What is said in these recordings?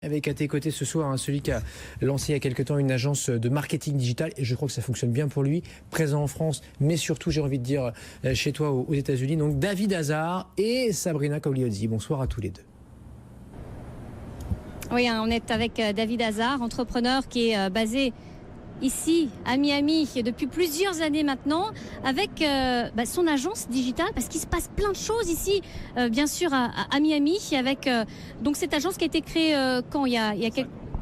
Avec à tes côtés ce soir, celui qui a lancé il y a quelque temps une agence de marketing digital, et je crois que ça fonctionne bien pour lui, présent en France, mais surtout, j'ai envie de dire, chez toi aux États-Unis. Donc David Hazard et Sabrina Cagliozzi. Bonsoir à tous les deux. Oui, on est avec David Hazard, entrepreneur qui est basé ici à Miami depuis plusieurs années maintenant, avec son agence digitale, parce qu'il se passe plein de choses ici, bien sûr à Miami, avec donc cette agence qui a été créée quand il y a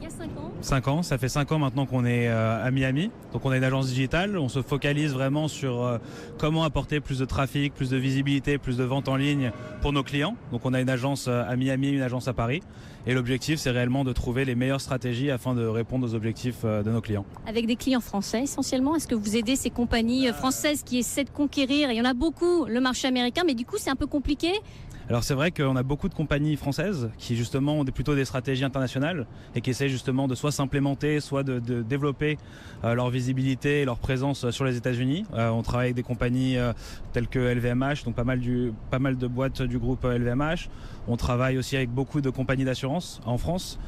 5 ans. 5 ans, ça fait 5 ans maintenant qu'on est à Miami. Donc on a une agence digitale, on se focalise vraiment sur comment apporter plus de trafic, plus de visibilité, plus de ventes en ligne pour nos clients. Donc on a une agence à Miami, une agence à Paris. Et l'objectif, c'est réellement de trouver les meilleures stratégies afin de répondre aux objectifs de nos clients. Avec des clients français essentiellement, est-ce que vous aidez ces compagnies françaises qui essaient de conquérir, il y en a beaucoup, le marché américain, mais du coup c'est un peu compliqué? Alors c'est vrai qu'on a beaucoup de compagnies françaises qui justement ont plutôt des stratégies internationales et qui essaient justement de soit s'implémenter, soit de développer leur visibilité et leur présence sur les États-Unis. On travaille avec des compagnies telles que LVMH, donc pas mal de boîtes du groupe LVMH. On travaille aussi avec beaucoup de compagnies d'assurance en France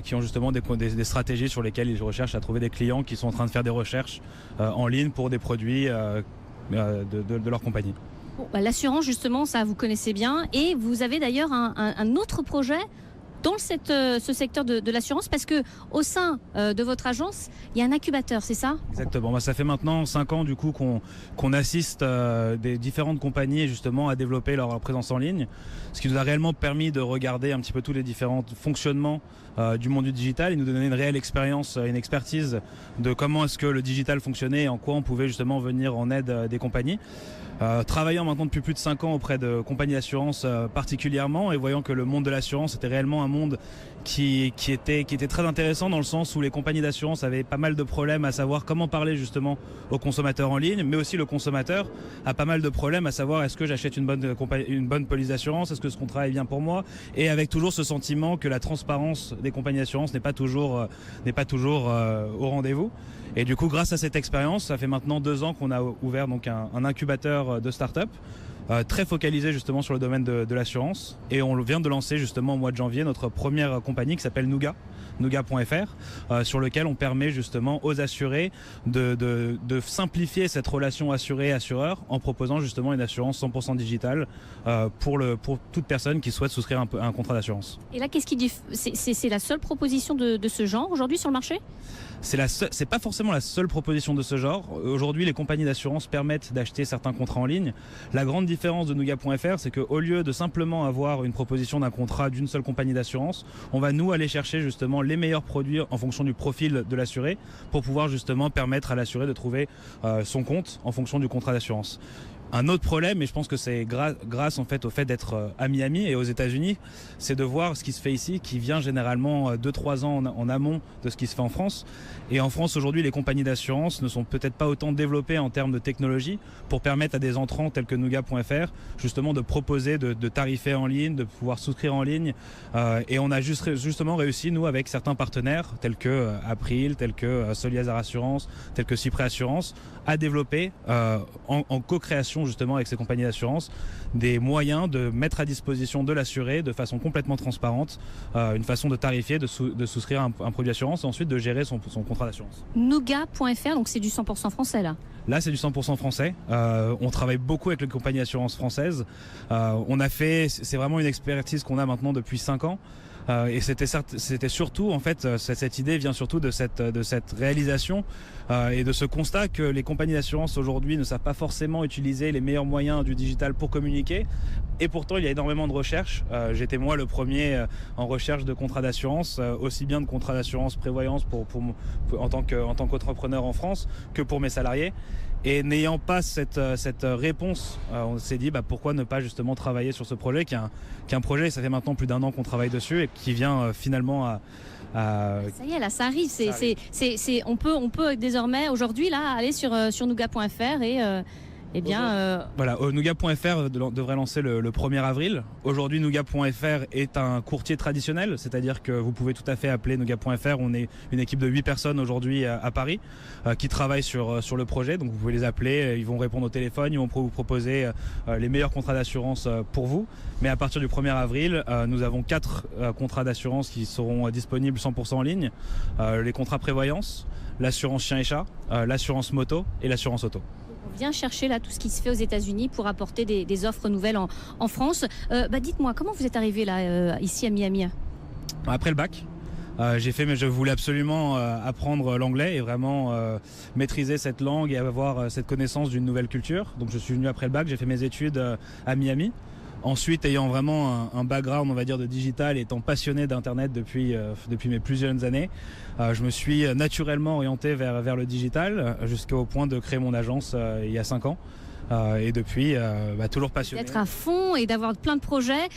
qui ont justement des stratégies sur lesquelles ils recherchent à trouver des clients qui sont en train de faire des recherches en ligne pour des produits de leur compagnie. Bon, l'assurance, justement, ça vous connaissez bien. Et vous avez d'ailleurs un autre projet dans ce secteur de l'assurance, parce que au sein de votre agence, il y a un incubateur, c'est ça? Exactement. Ça fait maintenant 5 ans du coup qu'on assiste des différentes compagnies justement à développer leur présence en ligne, ce qui nous a réellement permis de regarder un petit peu tous les différents fonctionnements du monde du digital et nous donner une réelle expérience, une expertise de comment est-ce que le digital fonctionnait et en quoi on pouvait justement venir en aide des compagnies. Travaillant maintenant depuis plus de 5 ans auprès de compagnies d'assurance particulièrement, et voyant que le monde de l'assurance était réellement un monde qui était très intéressant, dans le sens où les compagnies d'assurance avaient pas mal de problèmes à savoir comment parler justement aux consommateurs en ligne, mais aussi le consommateur a pas mal de problèmes à savoir est-ce que j'achète une bonne police d'assurance, est-ce que ce contrat est bien pour moi, et avec toujours ce sentiment que la transparence des compagnies d'assurance n'est pas toujours au rendez-vous. Et du coup, grâce à cette expérience, ça fait maintenant 2 ans qu'on a ouvert donc un incubateur de start-up très focalisé justement sur le domaine de l'assurance. Et on vient de lancer justement au mois de janvier notre première compagnie qui s'appelle Nuga, Nuga.fr, sur lequel on permet justement aux assurés de simplifier cette relation assuré-assureur en proposant justement une assurance 100% digitale pour toute personne qui souhaite souscrire un contrat d'assurance. Et là, qu'est-ce qui dit c'est la seule proposition de ce genre aujourd'hui sur le marché? C'est pas forcément la seule proposition de ce genre. Aujourd'hui, les compagnies d'assurance permettent d'acheter certains contrats en ligne. La grande différence de Nuga.fr, c'est qu'au lieu de simplement avoir une proposition d'un contrat d'une seule compagnie d'assurance, on va nous aller chercher justement les meilleurs produits en fonction du profil de l'assuré pour pouvoir justement permettre à l'assuré de trouver son compte en fonction du contrat d'assurance. Un autre problème, et je pense que c'est grâce en fait au fait d'être à Miami et aux États-Unis, c'est de voir ce qui se fait ici, qui vient généralement 2-3 ans en amont de ce qui se fait en France. Et en France aujourd'hui, les compagnies d'assurance ne sont peut-être pas autant développées en termes de technologie pour permettre à des entrants tels que Nuga.fr justement de proposer de tarifer en ligne, de pouvoir souscrire en ligne. Et on a justement réussi, nous, avec certains partenaires tels que April, tels que Soliazar Assurance, tels que Cyprès Assurance, à développer en co-création justement avec ces compagnies d'assurance des moyens de mettre à disposition de l'assuré de façon complètement transparente une façon de tarifier, de souscrire un produit d'assurance et ensuite de gérer son contrat d'assurance. Nuga.fr, donc c'est du 100% français là? Là, c'est du 100% français. On travaille beaucoup avec les compagnies d'assurance françaises. C'est vraiment une expertise qu'on a maintenant depuis 5 ans. Et c'était surtout, en fait, cette idée vient surtout de cette réalisation et de ce constat que les compagnies d'assurance aujourd'hui ne savent pas forcément utiliser les meilleurs moyens du digital pour communiquer. Et pourtant, il y a énormément de recherches. J'étais moi le premier en recherche de contrats d'assurance, aussi bien de contrats d'assurance prévoyance en tant qu'entrepreneur en France que pour mes salariés. Et n'ayant pas cette réponse, on s'est dit pourquoi ne pas justement travailler sur ce projet qui est un projet, ça fait maintenant plus d'1 an qu'on travaille dessus et qui vient finalement à Ça y est, là, ça arrive. On peut désormais aujourd'hui là aller sur Nuga.fr Eh bien, Voilà, Nougat.fr devrait lancer le 1er avril. Aujourd'hui, Nougat.fr est un courtier traditionnel, c'est-à-dire que vous pouvez tout à fait appeler Nougat.fr. On est une équipe de 8 personnes aujourd'hui à Paris qui travaillent sur le projet. Donc vous pouvez les appeler, ils vont répondre au téléphone, ils vont vous proposer les meilleurs contrats d'assurance pour vous. Mais à partir du 1er avril, nous avons 4 contrats d'assurance qui seront disponibles 100% en ligne. Les contrats prévoyance, l'assurance chien et chat, l'assurance moto et l'assurance auto. on vient chercher là tout ce qui se fait aux États-Unis pour apporter des offres nouvelles en France. Dites-moi, comment vous êtes arrivé là, ici à Miami? Après le bac, mais je voulais absolument apprendre l'anglais et vraiment maîtriser cette langue et avoir cette connaissance d'une nouvelle culture. Donc je suis venu après le bac, j'ai fait mes études à Miami. Ensuite, ayant vraiment un background, on va dire, de digital, étant passionné d'Internet depuis mes plus jeunes années, je me suis naturellement orienté vers le digital jusqu'au point de créer mon agence il y a 5 ans. Et depuis, toujours passionné. D'être à fond et d'avoir plein de projets.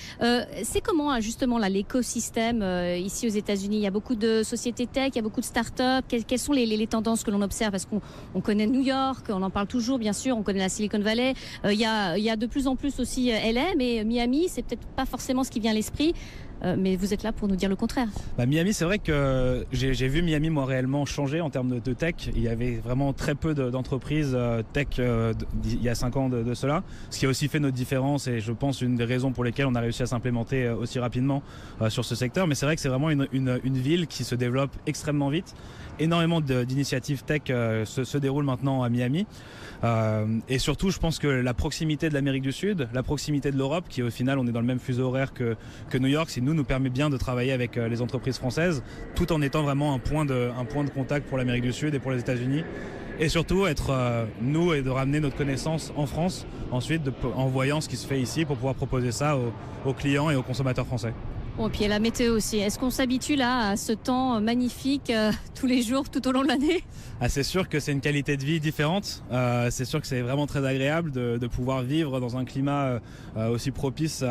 C'est comment justement là, l'écosystème ici aux États-Unis? Il y a beaucoup de sociétés tech, il y a beaucoup de startups. Quelles sont les tendances que l'on observe? Parce qu'on connaît New York, on en parle toujours bien sûr, on connaît la Silicon Valley. Il y a de plus en plus aussi LA, mais Miami, c'est peut-être pas forcément ce qui vient à l'esprit. Mais vous êtes là pour nous dire le contraire. Miami, c'est vrai que j'ai vu Miami moi réellement changer en termes de tech. Il y avait vraiment très peu d'entreprises tech il y a 5 ans de cela, ce qui a aussi fait notre différence et je pense une des raisons pour lesquelles on a réussi à s'implémenter aussi rapidement sur ce secteur. Mais c'est vrai que c'est vraiment une ville qui se développe extrêmement vite. Énormément d'initiatives tech se déroulent maintenant à Miami. Et surtout, je pense que la proximité de l'Amérique du Sud, la proximité de l'Europe, qui au final, on est dans le même fuseau horaire que New York, nous permet bien de travailler avec les entreprises françaises, tout en étant vraiment un point de contact pour l'Amérique du Sud et pour les États-Unis. Et surtout, être nous et de ramener notre connaissance en France, ensuite en voyant ce qui se fait ici pour pouvoir proposer ça aux clients et aux consommateurs français. Bon, et puis il y a la météo aussi. Est-ce qu'on s'habitue là à ce temps magnifique tous les jours, tout au long de l'année? C'est sûr que c'est une qualité de vie différente. C'est sûr que c'est vraiment très agréable de pouvoir vivre dans un climat aussi propice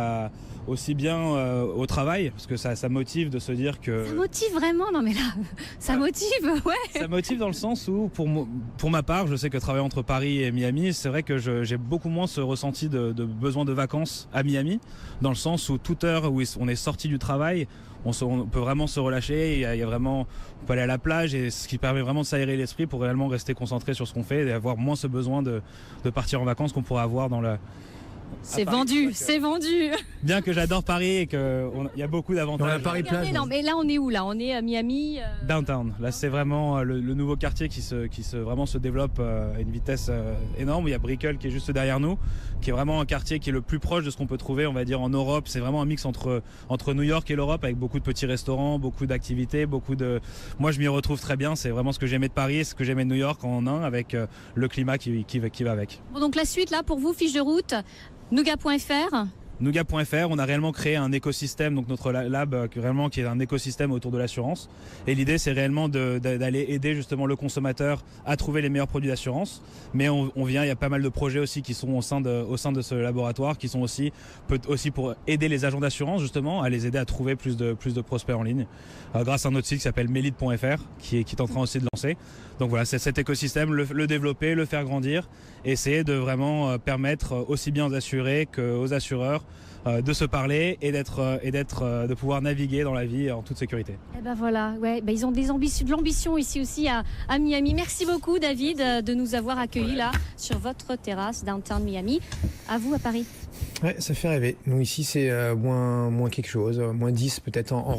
aussi bien au travail, parce que ça motive de se dire que... Ça motive vraiment? Non mais là, ça motive, ouais. Ça motive dans le sens où, pour ma part, je sais que travailler entre Paris et Miami, c'est vrai que j'ai beaucoup moins ce ressenti de besoin de vacances à Miami, dans le sens où toute heure où on est sorti du travail, on peut vraiment se relâcher, il y a vraiment, on peut aller à la plage, et ce qui permet vraiment de s'aérer l'esprit pour réellement rester concentré sur ce qu'on fait et avoir moins ce besoin de partir en vacances qu'on pourrait avoir dans la... C'est vendu, c'est vendu. Bien que j'adore Paris et qu'il y a beaucoup d'avantages. On a Paris plage. Non, mais là on est où là? On est à Miami. Downtown. Là c'est vraiment le nouveau quartier qui vraiment se développe à une vitesse énorme. Il y a Brickell qui est juste derrière nous, qui est vraiment un quartier qui est le plus proche de ce qu'on peut trouver, on va dire, en Europe. C'est vraiment un mix entre New York et l'Europe, avec beaucoup de petits restaurants, beaucoup d'activités, Moi je m'y retrouve très bien. C'est vraiment ce que j'aimais de Paris, ce que j'aimais de New York en un, avec le climat qui va avec. Bon, donc la suite là pour vous, fiche de route. Nougat.fr. Nougat.fr, on a réellement créé un écosystème, donc notre lab réellement qui est un écosystème autour de l'assurance. Et l'idée c'est réellement d'aller aider justement le consommateur à trouver les meilleurs produits d'assurance. Mais il y a pas mal de projets aussi qui sont au sein de ce laboratoire, qui sont aussi pour aider les agents d'assurance justement à les aider à trouver plus de prospects en ligne, grâce à un autre site qui s'appelle Melid.fr qui est en train aussi de lancer. Donc voilà, c'est cet écosystème, le développer, le faire grandir, essayer de vraiment permettre aussi bien aux assurés qu'aux assureurs de se parler et de pouvoir naviguer dans la vie en toute sécurité. Et voilà, ouais, ils ont de l'ambition ici aussi à Miami. Merci beaucoup David de nous avoir accueillis là sur votre terrasse downtown Miami. À vous à Paris. Ouais, ça fait rêver. Nous ici c'est moins quelque chose, moins 10 peut-être en